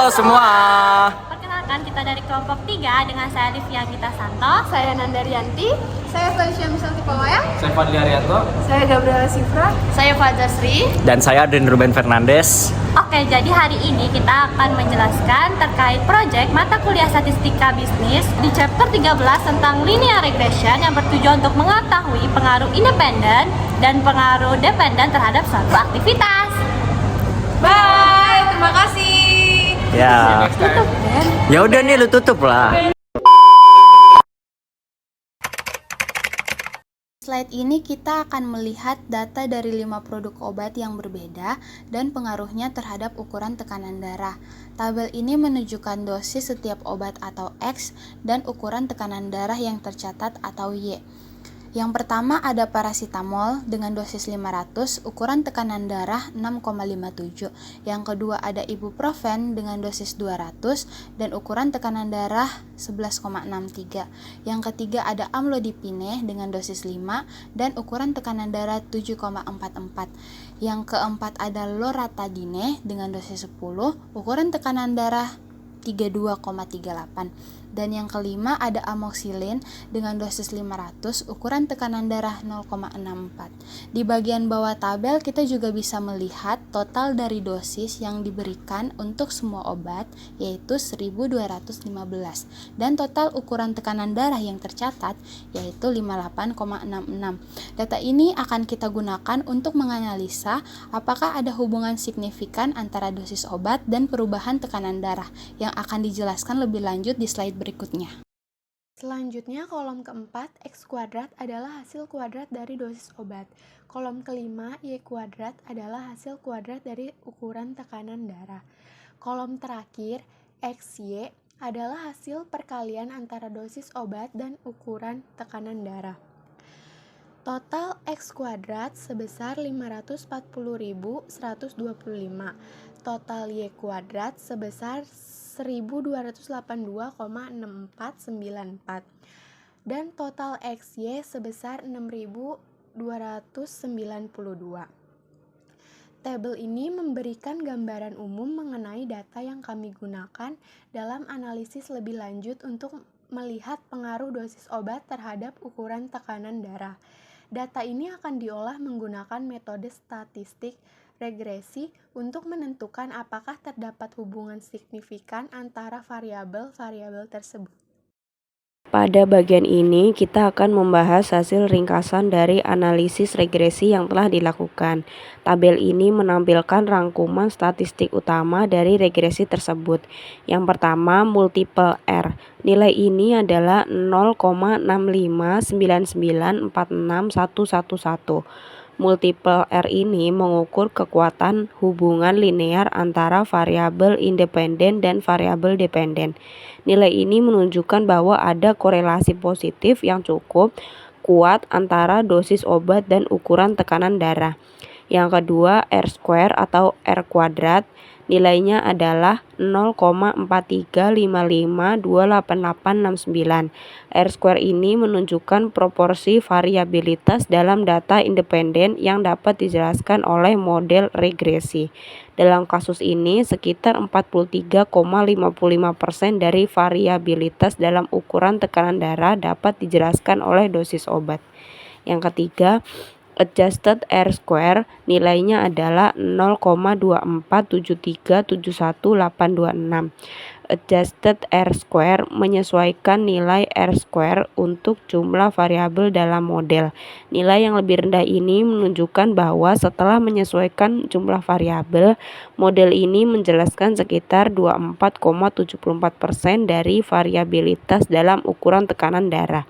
Halo semua. Perkenalkan, kita dari kelompok 3 dengan saya Livia Gita Santo, Saya Nandarianti. Saya Felicia Misalti Pawayang. Saya Fadli Arianto. Saya Gabriela Sifra. saya Fajar Sri. Dan saya Adrian Ruben Fernandes. Oke, jadi hari ini kita akan menjelaskan terkait proyek mata kuliah statistika bisnis di chapter 13 tentang linear regression yang bertujuan untuk mengetahui pengaruh independen dan pengaruh dependen terhadap suatu aktivitas. Bye, terima kasih. Ya. Ya udah nih lu tutup lah. Slide ini kita akan melihat data dari 5 produk obat yang berbeda dan pengaruhnya terhadap ukuran tekanan darah. Tabel ini menunjukkan dosis setiap obat atau X dan ukuran tekanan darah yang tercatat atau Y. Yang pertama ada paracetamol dengan dosis 500, ukuran tekanan darah 6,57. Yang kedua ada ibuprofen dengan dosis 200 dan ukuran tekanan darah 11,63. Yang ketiga ada amlodipine dengan dosis 5 dan ukuran tekanan darah 7,44. Yang keempat ada loratadine dengan dosis 10, ukuran tekanan darah 32,38. Dan yang kelima ada amoxicillin dengan dosis 500, ukuran tekanan darah 0,64. Di bagian bawah tabel kita juga bisa melihat total dari dosis yang diberikan untuk semua obat, yaitu 1215. Dan total ukuran tekanan darah yang tercatat yaitu 58,66. Data ini akan kita gunakan untuk menganalisa apakah ada hubungan signifikan antara dosis obat dan perubahan tekanan darah yang akan dijelaskan lebih lanjut di slide berikutnya. Selanjutnya kolom keempat, X kuadrat adalah hasil kuadrat dari dosis obat. Kolom kelima, Y kuadrat adalah hasil kuadrat dari ukuran tekanan darah. Kolom terakhir, XY adalah hasil perkalian antara dosis obat dan ukuran tekanan darah. Total X kuadrat sebesar 540.125. Total Y kuadrat sebesar 1282,6494 dan total XY sebesar 6292. Tabel ini memberikan gambaran umum mengenai data yang kami gunakan dalam analisis lebih lanjut untuk melihat pengaruh dosis obat terhadap ukuran tekanan darah. Data ini akan diolah menggunakan metode statistik regresi untuk menentukan apakah terdapat hubungan signifikan antara variabel-variabel tersebut. Pada bagian ini, kita akan membahas hasil ringkasan dari analisis regresi yang telah dilakukan. Tabel ini menampilkan rangkuman statistik utama dari regresi tersebut. Yang pertama, multiple R. Nilai ini adalah 0,6599461111. Multiple R ini mengukur kekuatan hubungan linear antara variabel independen dan variabel dependen. Nilai ini menunjukkan bahwa ada korelasi positif yang cukup kuat antara dosis obat dan ukuran tekanan darah. Yang kedua, R square atau R kuadrat. Nilainya adalah 0,4355288869. R square ini menunjukkan proporsi variabilitas dalam data independen yang dapat dijelaskan oleh model regresi. Dalam kasus ini, sekitar 43,55% dari variabilitas dalam ukuran tekanan darah dapat dijelaskan oleh dosis obat. Yang ketiga, adjusted R square, nilainya adalah 0,247371,826. Adjusted R square menyesuaikan nilai R square untuk jumlah variabel dalam model. Nilai yang lebih rendah ini menunjukkan bahwa setelah menyesuaikan jumlah variabel, model ini menjelaskan sekitar 24,74% dari variabilitas dalam ukuran tekanan darah.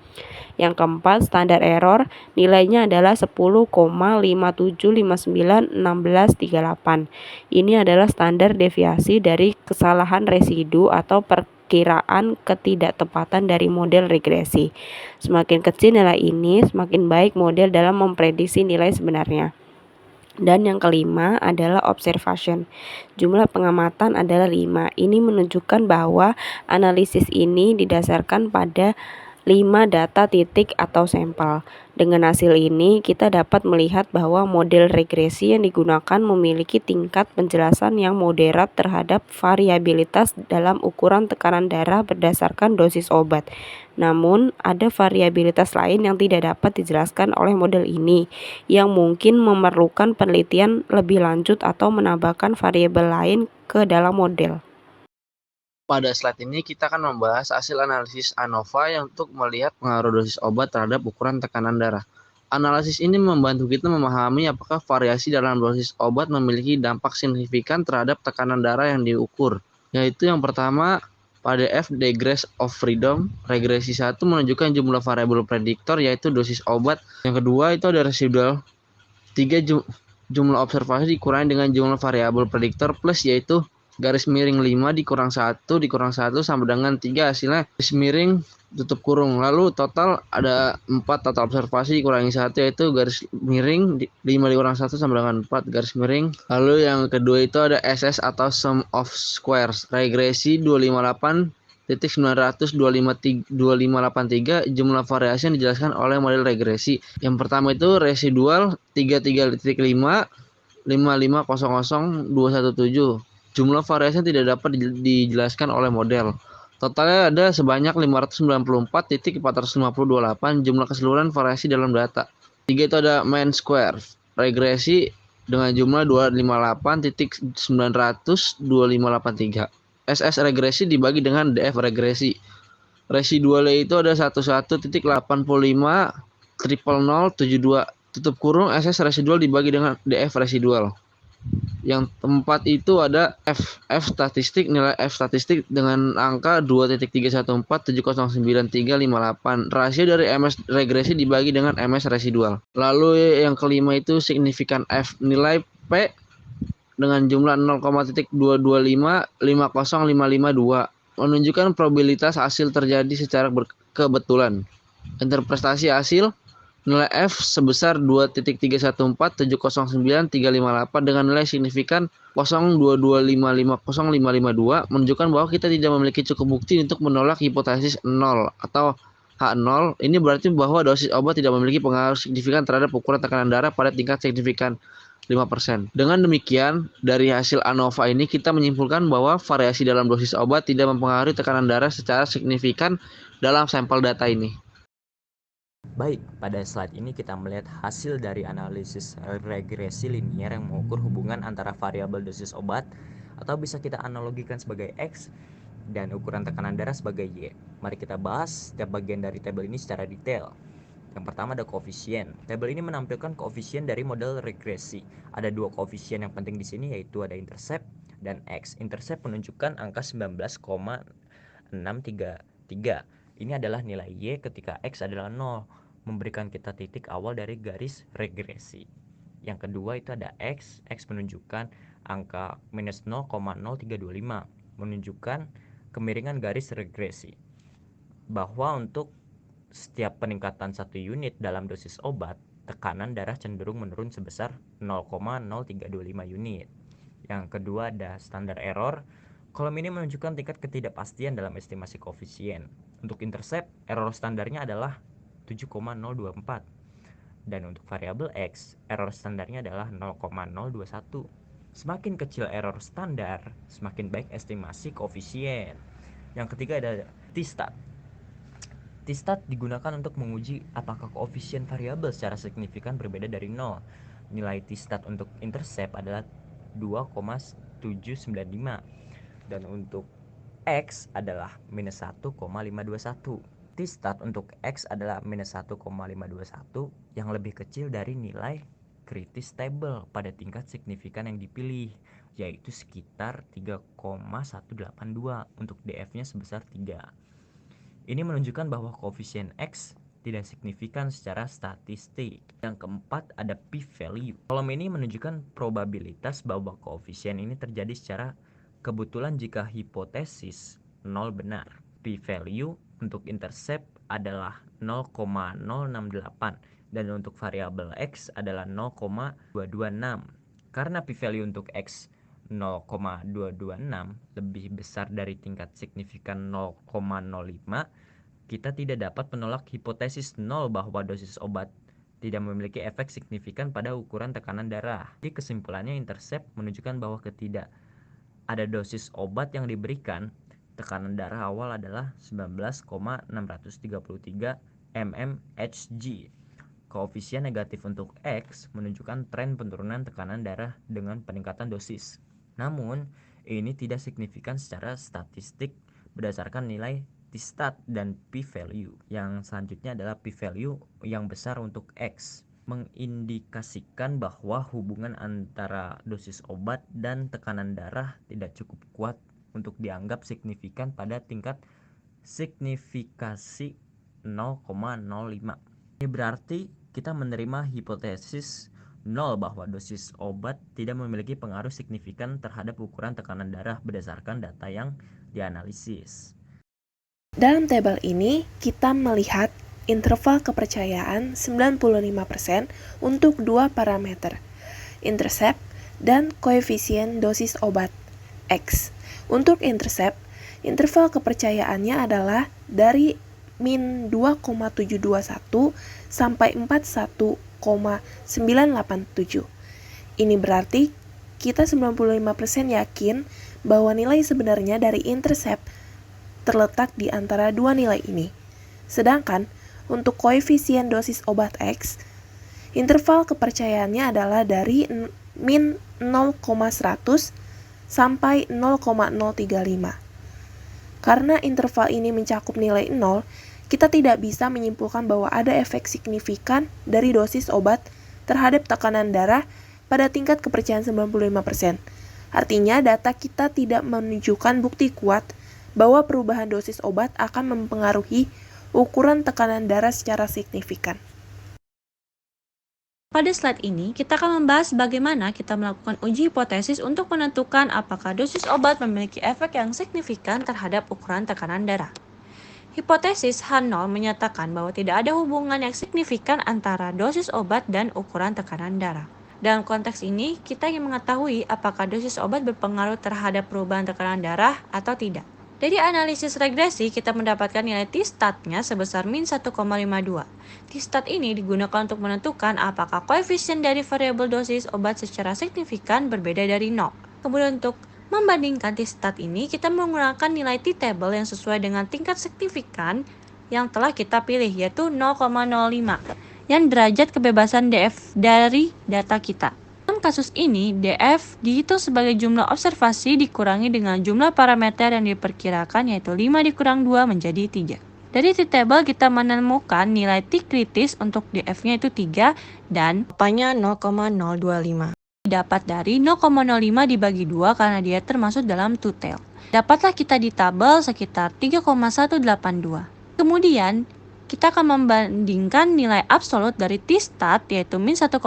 Yang keempat, standar error, nilainya adalah 10,57591638. Ini adalah standar deviasi dari kesalahan residu atau perkiraan ketidaktepatan dari model regresi. Semakin kecil nilai ini, semakin baik model dalam memprediksi nilai sebenarnya. Dan yang kelima adalah observation. Jumlah pengamatan adalah 5. Ini menunjukkan bahwa analisis ini didasarkan pada 5 data titik atau sampel. Dengan hasil ini, kita dapat melihat bahwa model regresi yang digunakan memiliki tingkat penjelasan yang moderat terhadap variabilitas dalam ukuran tekanan darah berdasarkan dosis obat. Namun, ada variabilitas lain yang tidak dapat dijelaskan oleh model ini, yang mungkin memerlukan penelitian lebih lanjut atau menambahkan variabel lain ke dalam model. Pada slide ini kita akan membahas hasil analisis ANOVA yang untuk melihat pengaruh dosis obat terhadap ukuran tekanan darah. Analisis ini membantu kita memahami apakah variasi dalam dosis obat memiliki dampak signifikan terhadap tekanan darah yang diukur. Yaitu yang pertama, pada F degrees of freedom, regresi 1 menunjukkan jumlah variabel prediktor yaitu dosis obat. Yang kedua itu ada residual. 3 jumlah observasi dikurangi dengan jumlah variabel prediktor plus yaitu garis miring 5 dikurang 1 sama dengan 3 hasilnya garis miring tutup kurung. Lalu total ada 4 total observasi dikurangi 1 yaitu garis miring 5 dikurang 1 sama dengan 4 garis miring. Lalu yang kedua itu ada SS atau sum of squares, regresi 258.900.2583 jumlah variasi yang dijelaskan oleh model regresi. Yang pertama itu residual 33.5 55.00.217. Jumlah variasi yang tidak dapat dijelaskan oleh model. Totalnya ada sebanyak 594.458 jumlah keseluruhan variasi dalam data. 3 itu ada mean square, regresi dengan jumlah 258.900.2583. SS regresi dibagi dengan DF regresi. Residualnya itu ada 11.85.000.072. Tutup kurung SS residual dibagi dengan DF residual. Yang keempat itu ada F statistik, nilai F statistik dengan angka 2.114.709.358. Rasio dari MS regresi dibagi dengan MS residual. Lalu yang kelima itu signifikan F, nilai P dengan jumlah 0,225.50552 menunjukkan probabilitas hasil terjadi secara kebetulan. Interpretasi hasil, nilai F sebesar 2.314.709.358 dengan nilai signifikan 0.2255052 menunjukkan bahwa kita tidak memiliki cukup bukti untuk menolak hipotesis 0 atau H0. Ini berarti bahwa dosis obat tidak memiliki pengaruh signifikan terhadap ukuran tekanan darah pada tingkat signifikan 5%. Dengan demikian, dari hasil ANOVA ini kita menyimpulkan bahwa variasi dalam dosis obat tidak mempengaruhi tekanan darah secara signifikan dalam sampel data ini. Baik, pada slide ini kita melihat hasil dari analisis regresi linier yang mengukur hubungan antara variabel dosis obat atau bisa kita analogikan sebagai X dan ukuran tekanan darah sebagai Y. Mari kita bahas setiap bagian dari tabel ini secara detail. Yang pertama ada koefisien. Tabel ini menampilkan koefisien dari model regresi. Ada 2 koefisien yang penting di sini yaitu ada intercept dan X. Intercept menunjukkan angka 19,633. Ini adalah nilai Y ketika X adalah 0, memberikan kita titik awal dari garis regresi. Yang kedua itu ada X menunjukkan angka minus 0,0325, menunjukkan kemiringan garis regresi. Bahwa untuk setiap peningkatan 1 unit dalam dosis obat, tekanan darah cenderung menurun sebesar 0,0325 unit. Yang kedua ada standar error. Kolom ini menunjukkan tingkat ketidakpastian dalam estimasi koefisien. Untuk intercept, error standarnya adalah 7,024. Dan untuk variabel X, error standarnya adalah 0,021. Semakin kecil error standar, semakin baik estimasi koefisien. Yang ketiga ada t-stat. T-stat digunakan untuk menguji apakah koefisien variabel secara signifikan berbeda dari 0. Nilai t-stat untuk intercept adalah 2,795 dan untuk X adalah minus 1,521. T-stat untuk X adalah minus 1,521 yang lebih kecil dari nilai kritis stable pada tingkat signifikan yang dipilih, yaitu sekitar 3,182 untuk DF-nya sebesar 3. Ini menunjukkan bahwa koefisien X tidak signifikan secara statistik. Yang keempat ada p-value. Kolom ini menunjukkan probabilitas bahwa koefisien ini terjadi secara kebetulan jika hipotesis 0 benar. P-value untuk intercept adalah 0,068 dan untuk variabel X adalah 0,226. Karena p-value untuk X 0,226 lebih besar dari tingkat signifikan 0,05, kita tidak dapat menolak hipotesis nol bahwa dosis obat tidak memiliki efek signifikan pada ukuran tekanan darah. Jadi kesimpulannya Intercept menunjukkan bahwa ada dosis obat yang diberikan, tekanan darah awal adalah 19,633 mmHg. Koefisien negatif untuk X menunjukkan tren penurunan tekanan darah dengan peningkatan dosis. Namun, ini tidak signifikan secara statistik berdasarkan nilai T-stat dan p-value. Yang selanjutnya adalah p-value yang besar untuk X, mengindikasikan bahwa hubungan antara dosis obat dan tekanan darah tidak cukup kuat untuk dianggap signifikan pada tingkat signifikasi 0,05. Ini berarti kita menerima hipotesis nol bahwa dosis obat tidak memiliki pengaruh signifikan terhadap ukuran tekanan darah berdasarkan data yang dianalisis. Dalam tabel ini, kita melihat interval kepercayaan 95% untuk dua parameter, intercept dan koefisien dosis obat, X. Untuk intercept, interval kepercayaannya adalah dari min 2,721 sampai 41,987. Ini berarti kita 95% yakin bahwa nilai sebenarnya dari intercept terletak di antara dua nilai ini. Sedangkan untuk koefisien dosis obat X, interval kepercayaannya adalah dari min 0,100 sampai 0,035. Karena interval ini mencakup nilai 0, kita tidak bisa menyimpulkan bahwa ada efek signifikan dari dosis obat terhadap tekanan darah pada tingkat kepercayaan 95%. Artinya data kita tidak menunjukkan bukti kuat bahwa perubahan dosis obat akan mempengaruhi ukuran tekanan darah secara signifikan. Pada slide ini, kita akan membahas bagaimana kita melakukan uji hipotesis untuk menentukan apakah dosis obat memiliki efek yang signifikan terhadap ukuran tekanan darah. Hipotesis H0 menyatakan bahwa tidak ada hubungan yang signifikan antara dosis obat dan ukuran tekanan darah. Dalam konteks ini, kita ingin mengetahui apakah dosis obat berpengaruh terhadap perubahan tekanan darah atau tidak. Dari analisis regresi, kita mendapatkan nilai T-stat-nya sebesar min 1,52. T-stat ini digunakan untuk menentukan apakah koefisien dari variabel dosis obat secara signifikan berbeda dari 0. Kemudian untuk membandingkan T-stat ini, kita menggunakan nilai T-table yang sesuai dengan tingkat signifikan yang telah kita pilih, yaitu 0,05, yang derajat kebebasan DF dari data kita. Dalam kasus ini, DF dihitung sebagai jumlah observasi dikurangi dengan jumlah parameter yang diperkirakan, yaitu 5 dikurang 2 menjadi 3. Dari T-table kita menemukan nilai T kritis untuk DF-nya itu 3 dan apanya 0,025. Dapat dari 0,05 dibagi 2 karena dia termasuk dalam two-tail. Dapatlah kita di tabel sekitar 3,182. Kemudian, kita akan membandingkan nilai absolut dari T-stat yaitu min 1,52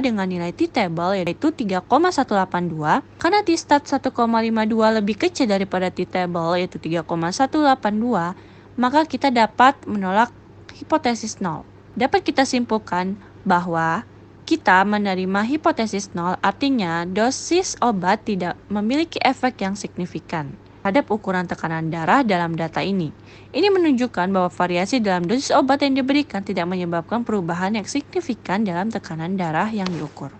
dengan nilai T-table yaitu 3,182. Karena T-stat 1,52 lebih kecil daripada T-table yaitu 3,182, maka kita dapat menolak hipotesis 0. Dapat kita simpulkan bahwa kita menerima hipotesis 0, artinya dosis obat tidak memiliki efek yang signifikan terhadap ukuran tekanan darah dalam data ini. Ini menunjukkan bahwa variasi dalam dosis obat yang diberikan tidak menyebabkan perubahan yang signifikan dalam tekanan darah yang diukur.